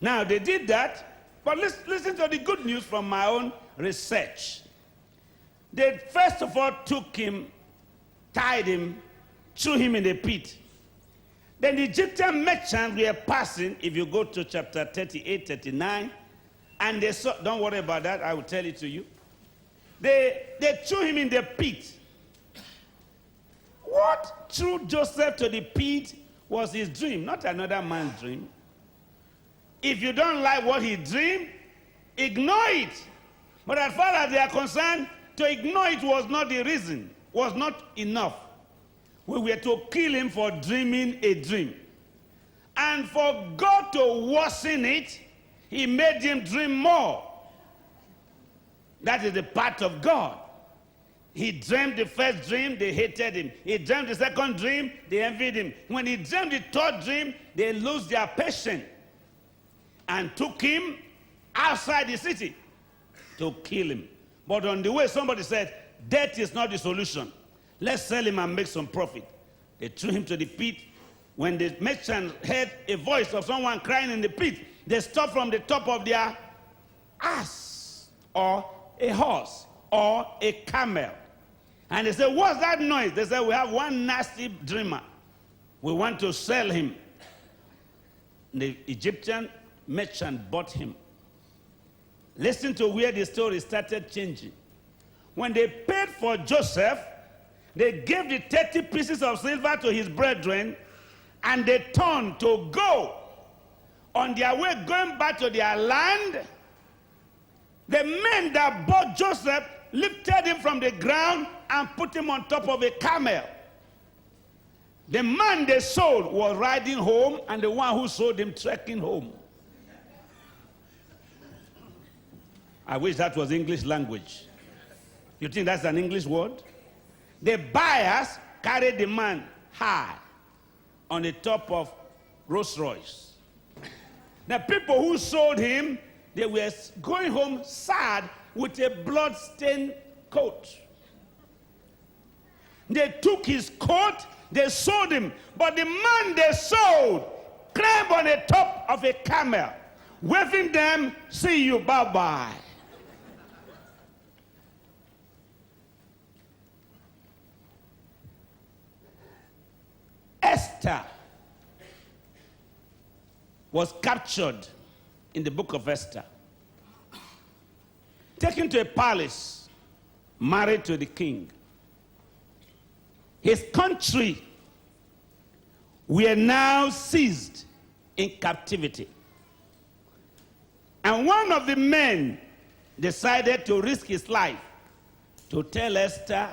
Now, they did that, but listen to the good news from my own research. They first of all took him, tied him, threw him in the pit. Then the Egyptian merchants were passing, if you go to chapter 38, 39, and they saw, don't worry about that, I will tell it to you. They threw him in the pit. What threw Joseph to the pit was his dream, not another man's dream. If you don't like what he dreamed, ignore it. But as far as they are concerned, to ignore it was not the reason, was not enough. We were to kill him for dreaming a dream. And for God to worsen it, he made him dream more. That is the part of God. He dreamed the first dream, they hated him. He dreamed the second dream, they envied him. When he dreamed the third dream, they lost their patience and took him outside the city to kill him. But on the way, somebody said, death is not the solution. Let's sell him and make some profit. They threw him to the pit. When the merchants heard a voice of someone crying in the pit, they stopped from the top of their ass or a horse or a camel. And they said, what's that noise? They said, we have one nasty dreamer. We want to sell him. The Egyptian merchant bought him. Listen to where the story started changing. When they paid for Joseph, they gave the 30 pieces of silver to his brethren, and they turned to go. On their way going back to their land, the men that bought Joseph lifted him from the ground and put him on top of a camel. The man they sold was riding home, and the one who sold him trekking home. I wish that was English language. You think that's an English word? The buyers carried the man high on the top of Rolls Royce. The people who sold him, they were going home sad with a blood-stained coat. They took his coat, they sold him, but the man they sold climbed on the top of a camel, waving them, see you, bye-bye. Esther was captured in the book of Esther, taken to a palace, married to the king. His country were now seized in captivity. And one of the men decided to risk his life to tell Esther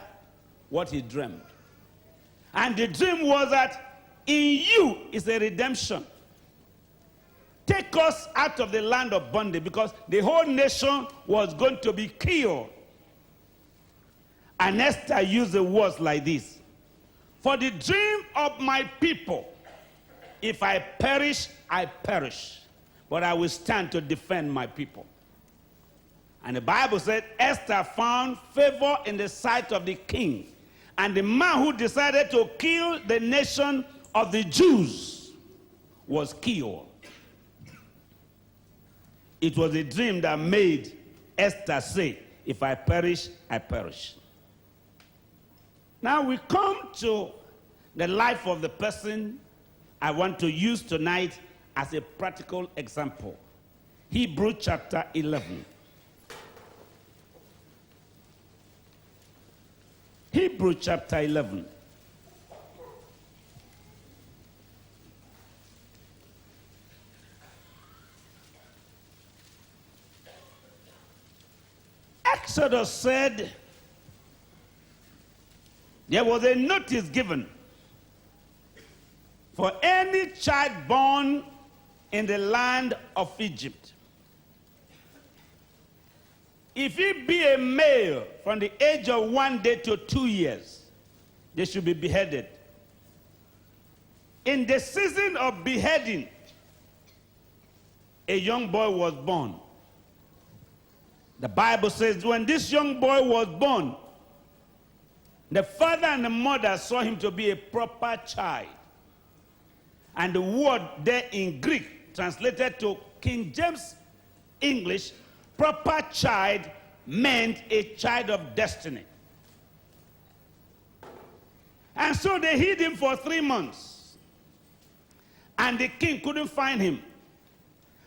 what he dreamed. And the dream was that in you is a redemption. Take us out of the land of bondage, because the whole nation was going to be killed. And Esther used the words like this: for the dream of my people, if I perish, I perish, but I will stand to defend my people. And the Bible said Esther found favor in the sight of the king. And the man who decided to kill the nation of the Jews was killed. It was a dream that made Esther say, if I perish, I perish. Now we come to the life of the person I want to use tonight as a practical example. Hebrews chapter 11. Hebrews chapter 11. Exodus said there was a notice given for any child born in the land of Egypt. If he be a male from the age of 1 day to 2 years, they should be beheaded. In the season of beheading, a young boy was born. The Bible says when this young boy was born, the father and the mother saw him to be a proper child. And the word there in Greek translated to King James English, proper child meant a child of destiny. And so they hid him for 3 months. And the king couldn't find him.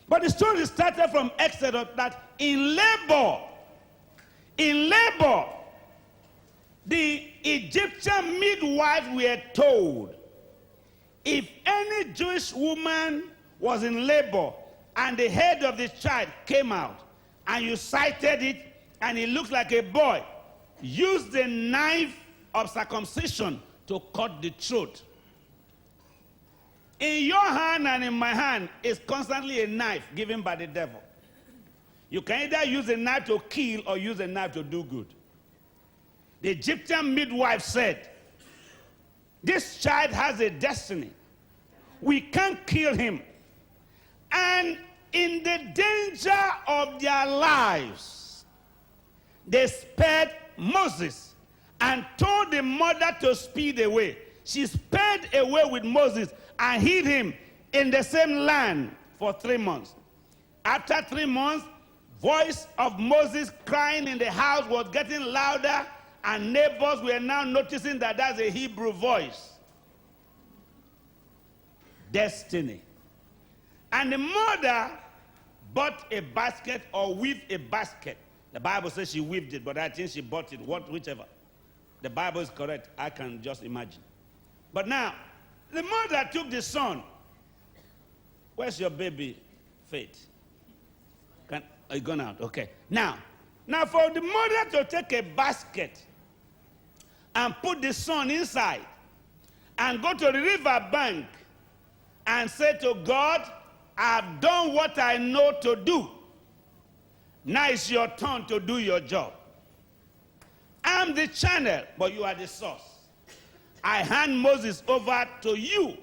But the story started from Exodus that in labor, the Egyptian midwives were told, if any Jewish woman was in labor and the head of the child came out and you sighted it and it looks like a boy, use the knife of circumcision to cut the throat. In your hand and in my hand is constantly a knife given by the devil. You can either use a knife to kill or use a knife to do good. The Egyptian midwife said, this child has a destiny. We can't kill him. And in the danger of their lives, they spared Moses and told the mother to speed away. She sped away with Moses and hid him in the same land for 3 months. After 3 months, voice of Moses crying in the house was getting louder, and neighbors were now noticing that that's a Hebrew voice. Destiny. And the mother bought a basket or weaved a basket. The Bible says she weaved it, but I think she bought it, whichever. The Bible is correct. I can just imagine. But now, the mother took the son. Where's your baby, Faith? Are you gone out? Okay. Now for the mother to take a basket and put the son inside and go to the river bank and say to God, I've done what I know to do. Now it's your turn to do your job. I'm the channel, but you are the source. I hand Moses over to you.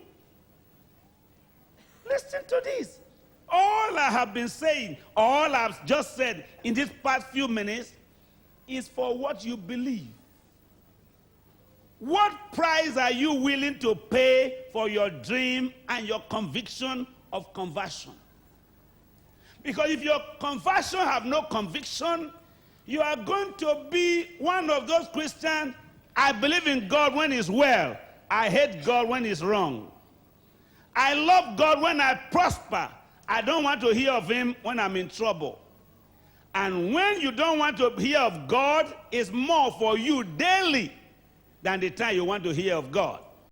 Listen to this. All I have been saying, all I've just said in these past few minutes is for what you believe. What price are you willing to pay for your dream and your conviction of conversion? Because if your conversion have no conviction, you are going to be one of those Christians, I believe in God when he's well. I hate God when he's wrong. I love God when I prosper. I don't want to hear of him when I'm in trouble. And when you don't want to hear of God, it's more for you daily than the time you want to hear of God.